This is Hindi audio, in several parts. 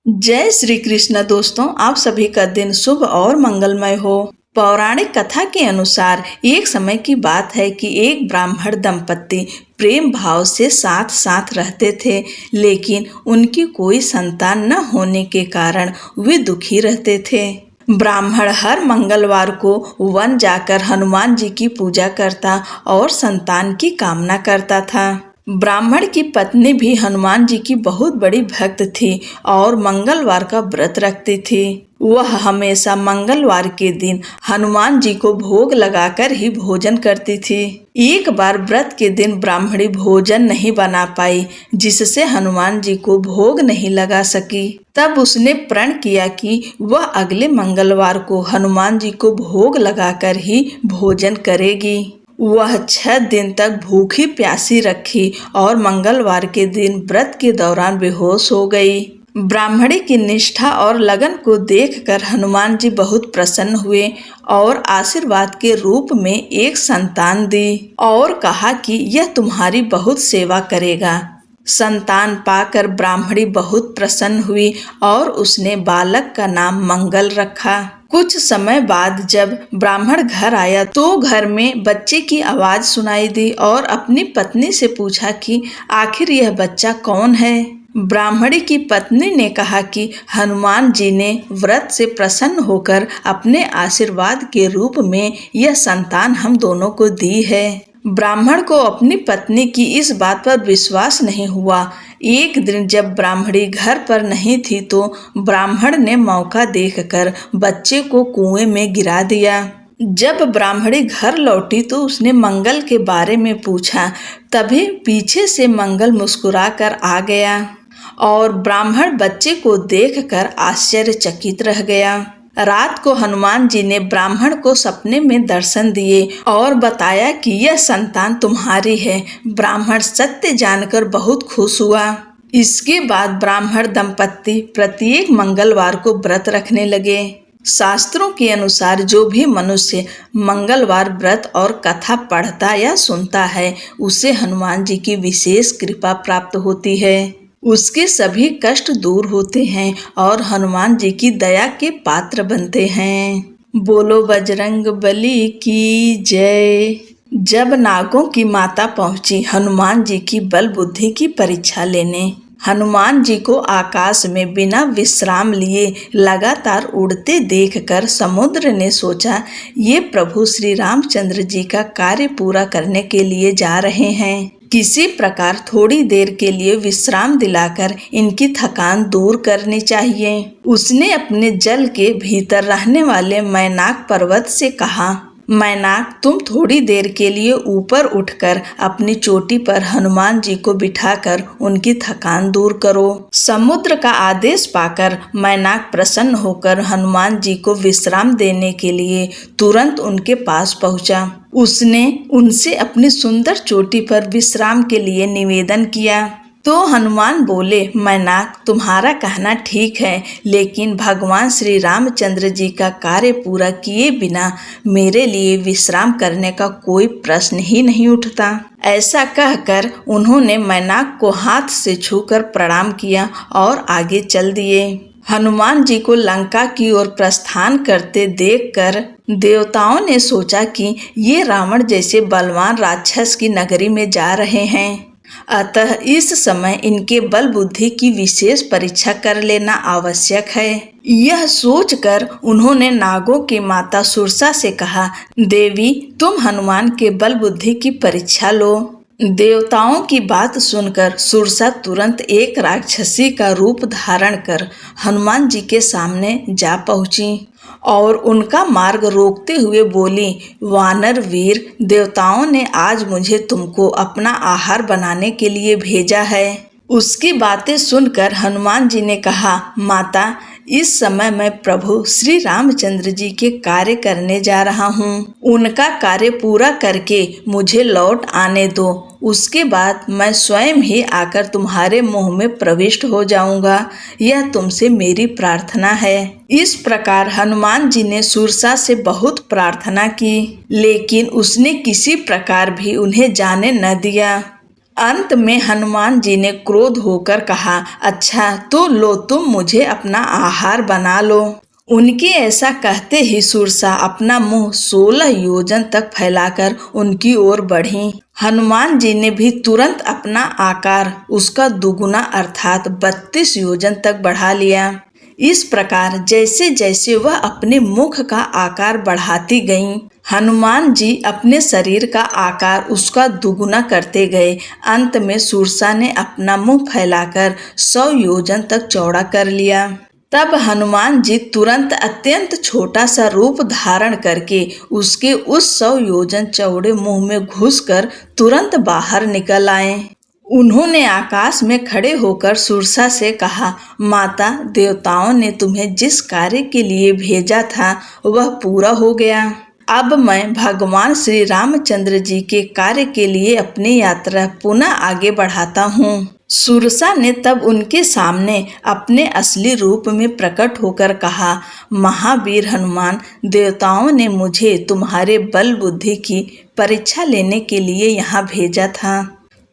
जय श्री कृष्ण दोस्तों, आप सभी का दिन शुभ और मंगलमय हो। पौराणिक कथा के अनुसार एक समय की बात है कि एक ब्राह्मण दंपत्ति प्रेम भाव से साथ साथ रहते थे, लेकिन उनकी कोई संतान न होने के कारण वे दुखी रहते थे। ब्राह्मण हर मंगलवार को वन जाकर हनुमान जी की पूजा करता और संतान की कामना करता था। ब्राह्मण की पत्नी भी हनुमान जी की बहुत बड़ी भक्त थी और मंगलवार का व्रत रखती थी। वह हमेशा मंगलवार के दिन हनुमान जी को भोग लगाकर ही भोजन करती थी। एक बार व्रत के दिन ब्राह्मणी भोजन नहीं बना पाई, जिससे हनुमान जी को भोग नहीं लगा सकी। तब उसने प्रण किया कि वह अगले मंगलवार को हनुमान जी को भोग लगाकर ही भोजन करेगी। वह 6 दिन तक भूखी प्यासी रखी और मंगलवार के दिन व्रत के दौरान बेहोश हो गई। ब्राह्मणी की निष्ठा और लगन को देखकर हनुमान जी बहुत प्रसन्न हुए और आशीर्वाद के रूप में एक संतान दी और कहा कि यह तुम्हारी बहुत सेवा करेगा। संतान पाकर ब्राह्मणी बहुत प्रसन्न हुई और उसने बालक का नाम मंगल रखा। कुछ समय बाद जब ब्राह्मण घर आया तो घर में बच्चे की आवाज सुनाई दी और अपनी पत्नी से पूछा कि आखिर यह बच्चा कौन है। ब्राह्मणी की पत्नी ने कहा कि हनुमान जी ने व्रत से प्रसन्न होकर अपने आशीर्वाद के रूप में यह संतान हम दोनों को दी है। ब्राह्मण को अपनी पत्नी की इस बात पर विश्वास नहीं हुआ। एक दिन जब ब्राह्मणी घर पर नहीं थी तो ब्राह्मण ने मौका देखकर बच्चे को कुएं में गिरा दिया। जब ब्राह्मणी घर लौटी तो उसने मंगल के बारे में पूछा। तभी पीछे से मंगल मुस्कुराकर आ गया और ब्राह्मण बच्चे को देखकर आश्चर्यचकित रह गया। रात को हनुमान जी ने ब्राह्मण को सपने में दर्शन दिए और बताया कि यह संतान तुम्हारी है। ब्राह्मण सत्य जानकर बहुत खुश हुआ। इसके बाद ब्राह्मण दंपत्ति प्रत्येक मंगलवार को व्रत रखने लगे। शास्त्रों के अनुसार जो भी मनुष्य मंगलवार व्रत और कथा पढ़ता या सुनता है, उसे हनुमान जी की विशेष कृपा प्राप्त होती है। उसके सभी कष्ट दूर होते हैं और हनुमान जी की दया के पात्र बनते हैं। बोलो बजरंग बली की जय। जब नागों की माता पहुंची हनुमान जी की बल बुद्धि की परीक्षा लेने, हनुमान जी को आकाश में बिना विश्राम लिए लगातार उड़ते देखकर समुद्र ने सोचा, ये प्रभु श्री रामचंद्र जी का कार्य पूरा करने के लिए जा रहे हैं। किसी प्रकार थोड़ी देर के लिए विश्राम दिलाकर इनकी थकान दूर करनी चाहिए। उसने अपने जल के भीतर रहने वाले मैनाक पर्वत से कहा, मैनाक तुम थोड़ी देर के लिए ऊपर उठकर अपनी चोटी पर हनुमान जी को बिठाकर उनकी थकान दूर करो। समुद्र का आदेश पाकर मैनाक प्रसन्न होकर हनुमान जी को विश्राम देने के लिए तुरंत उनके पास पहुंचा। उसने उनसे अपनी सुंदर चोटी पर विश्राम के लिए निवेदन किया तो हनुमान बोले, मैनाक तुम्हारा कहना ठीक है, लेकिन भगवान श्री रामचंद्र जी का कार्य पूरा किए बिना मेरे लिए विश्राम करने का कोई प्रश्न ही नहीं उठता। ऐसा कहकर उन्होंने मैनाक को हाथ से छूकर प्रणाम किया और आगे चल दिए। हनुमान जी को लंका की ओर प्रस्थान करते देखकर देवताओं ने सोचा कि ये रावण जैसे बलवान राक्षस की नगरी में जा रहे हैं, अतः इस समय इनके बल बुद्धि की विशेष परीक्षा कर लेना आवश्यक है। यह सोचकर उन्होंने नागों की माता सुरसा से कहा, देवी तुम हनुमान के बल बुद्धि की परीक्षा लो। देवताओं की बात सुनकर सुरसा तुरंत एक राक्षसी का रूप धारण कर हनुमान जी के सामने जा पहुंची और उनका मार्ग रोकते हुए बोली, वानर वीर, देवताओं ने आज मुझे तुमको अपना आहार बनाने के लिए भेजा है। उसकी बातें सुनकर हनुमान जी ने कहा, माता इस समय मैं प्रभु श्री रामचंद्र जी के कार्य करने जा रहा हूँ। उनका कार्य पूरा करके मुझे लौट आने दो, उसके बाद मैं स्वयं ही आकर तुम्हारे मुंह में प्रविष्ट हो जाऊंगा। यह तुमसे मेरी प्रार्थना है। इस प्रकार हनुमान जी ने सुरसा से बहुत प्रार्थना की, लेकिन उसने किसी प्रकार भी उन्हें जाने न दिया। अंत में हनुमान जी ने क्रोध होकर कहा, अच्छा तो लो, तुम मुझे अपना आहार बना लो। उनके ऐसा कहते ही सुरसा अपना मुंह 16 योजन तक फैलाकर उनकी ओर बढ़ी। हनुमान जी ने भी तुरंत अपना आकार उसका दुगुना अर्थात 32 योजन तक बढ़ा लिया। इस प्रकार जैसे जैसे वह अपने मुख का आकार बढ़ाती गईं, हनुमान जी अपने शरीर का आकार उसका दुगुना करते गए। अंत में सुरसा ने अपना मुंह फैलाकर 100 योजन तक चौड़ा कर लिया। तब हनुमान जी तुरंत अत्यंत छोटा सा रूप धारण करके उसके उस 100 योजन चौड़े मुंह में घुसकर तुरंत बाहर निकल आए। उन्होंने आकाश में खड़े होकर सुरसा से कहा, माता, देवताओं ने तुम्हें जिस कार्य के लिए भेजा था वह पूरा हो गया। अब मैं भगवान श्री रामचंद्र जी के कार्य के लिए अपनी यात्रा पुनः आगे बढ़ाता हूँ। सुरसा ने तब उनके सामने अपने असली रूप में प्रकट होकर कहा, महावीर हनुमान, देवताओं ने मुझे तुम्हारे बल बुद्धि की परीक्षा लेने के लिए यहाँ भेजा था।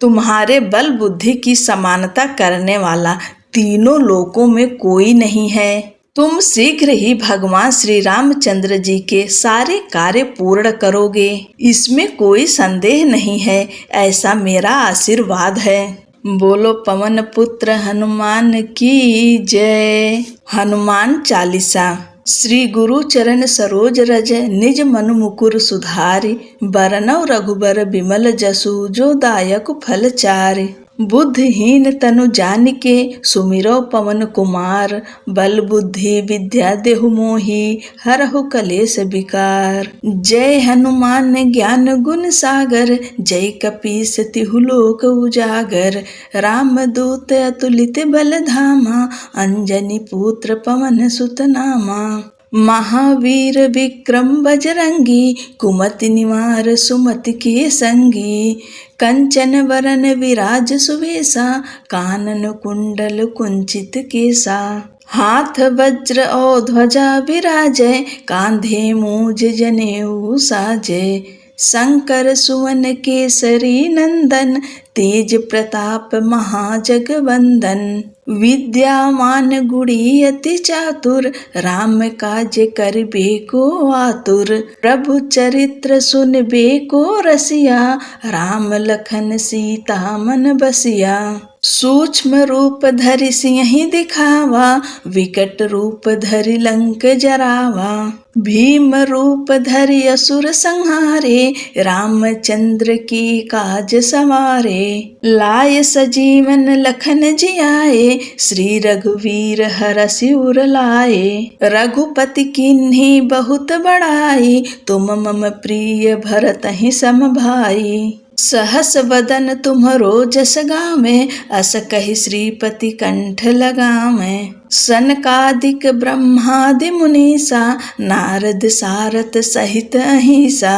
तुम्हारे बल बुद्धि की समानता करने वाला तीनों लोकों में कोई नहीं है। तुम शीघ्र ही भगवान श्री रामचंद्र जी के सारे कार्य पूर्ण करोगे, इसमें कोई संदेह नहीं है, ऐसा मेरा आशीर्वाद है। बोलो पवन पुत्र हनुमान की जय। हनुमान चालीसा। श्री गुरु चरण सरोज रज निज मनु मुकुर सुधारि, बरनउँ रघुबर बिमल जसु जो दायक फल चारि। बुद्धिहीन तनु जानिके सुमिरौ पवन कुमार, बल बुद्धि विद्या देहु मोहि हरहु कलेश विकार। जय हनुमान ज्ञान गुण सागर, जय कपीस तिहु लोक उजागर। राम दूत अतुलित बल धामा, अंजनी पुत्र पवन सुत नामा। महावीर विक्रम बजरंगी, कुमति निवार सुमति के संगी। कंचन वरन विराज सुवेशा, कानन कुंडल कुंचित केसा। हाथ वज्र और ध्वजा विराजय, कांधे मूज जनेऊ साजय। शंकर सुवन केसरी नंदन, तेज प्रताप महाजगवंदन। विद्यावान गुणी अति चातुर, राम काज करबे को आतुर। प्रभु चरित्र सुनबे को रसिया, राम लखन सीता मन बसिया। सूक्ष्म रूप धरि सिंहि दिखावा, विकट रूप धरि लंक जरावा। भीम रूप धरि असुर संहारे, रामचंद्र की काज सवारे। लाय सजीवन लखन जियाए, श्री रघुवीर हरषि उर लाए। रघुपति किन्ही बहुत बड़ाई, तुम मम प्रिय भरतहि सम भाई। सहस वदन तुम्हरो जस गावें, अस कहि श्रीपति कंठ लगावें। सनकादिक ब्रह्मादि मुनीसा, नारद सारथ सहित अहिसा।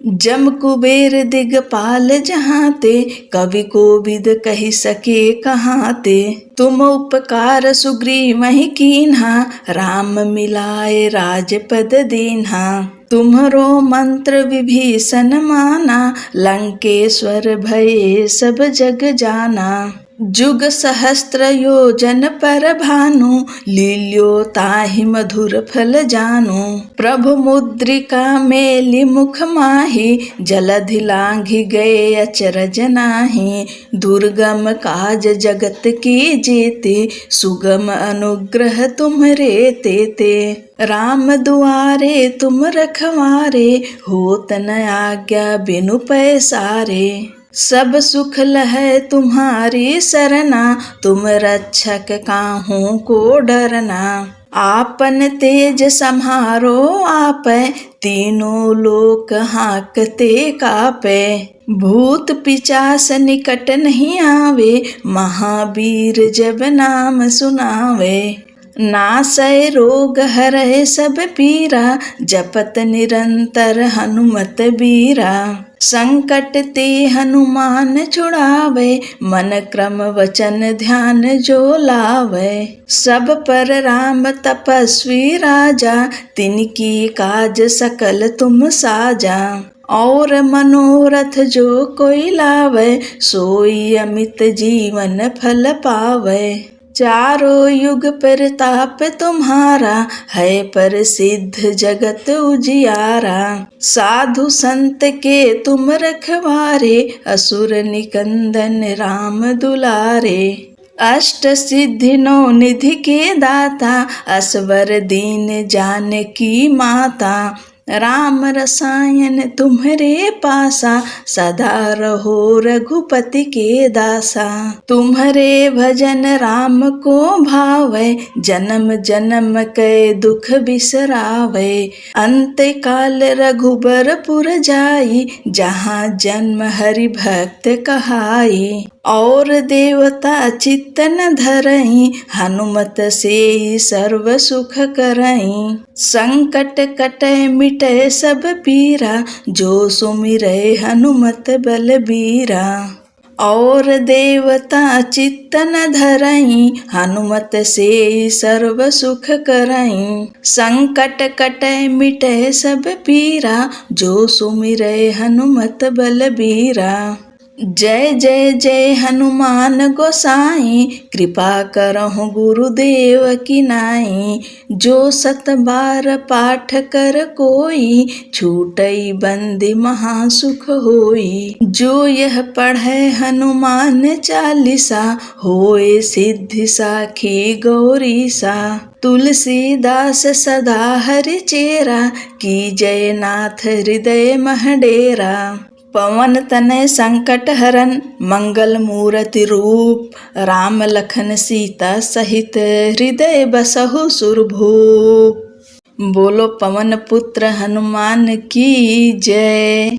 जम कुबेर दिगपाल जहाते, कवि कोविद कहि सके कहाते। तुम उपकार सुग्रीवहि कीन्हा, राम मिलाए राजपद दीन्हा। तुम्हरो मंत्र विभीषण माना, लंकेश्वर भये सब जग जाना। जुग सहस्त्र योजन पर भानु, लील्यो ताहि मधुर फल जानु। प्रभु मुद्रिका मेलि मुख माहि, जलधि लांघि गए अचरज नाहि। दुर्गम काज जगत के जेते, सुगम अनुग्रह तुम्हरे तेते। राम दुआरे तुम रखवारे, होत न आज्ञा बिनु पैसारे। सब सुख लहै तुम्हारी सरना, तुम रक्षक काहू को डरना। आपन तेज सम्हारो आपै, तीनों लोक हाँकते कापै। भूत पिचास निकट नहीं आवे, महावीर जब नाम सुनावे। नासै रोग हरै सब पीरा, जपत निरंतर हनुमत बीरा। संकट ते हनुमान छुड़ावे, मन क्रम वचन ध्यान जो लावे। सब पर राम तपस्वी राजा, तिनकी काज सकल तुम साजा। और मनोरथ जो कोई लावे, सोई अमित जीवन फल पावे। चारों युग प्रताप तुम्हारा, है प्रसिद्ध जगत उजियारा। साधु संत के तुम रखवारे, असुर निकंदन राम दुलारे। अष्ट सिद्धि नौ निधि के दाता, असवर दीन जानकी माता। राम रसायन तुम्हरे पासा, सदा रहो रघुपति के दासा। तुम्हरे भजन राम को भावे, जन्म जन्म के दुख बिसरावे। अंत काल रघुबरपुर जाई, जहाँ जन्म हरि भक्त कहाई। और देवता चित्त न धरई, हनुमत से सर्व सुख करई। संकट कटे मिटे सब पीरा, जो सुमिरै हनुमत बलबीरा। और देवता चित्त न धरई, हनुमत से सर्व सुख करई। संकट कटे मिटे सब पीरा, जो सुमिरै हनुमत बलबीरा। जय जय जय हनुमान गोसाई, कृपा करहु गुरुदेव की नाई। जो सत बार पाठ कर कोई, छूटई बंदी महासुख होई। जो यह पढ़े हनुमान चालीसा, होए सिद्धि साखी गौरीसा। तुलसीदास सदा हरि चेरा, की जय नाथ हृदय मह डेरा। पवन तनय संकट हरन, मंगल मूर्ति रूप। राम लखन सीता सहित, हृदय बसहु सुरभूप। बोलो पवन पुत्र हनुमान की जय।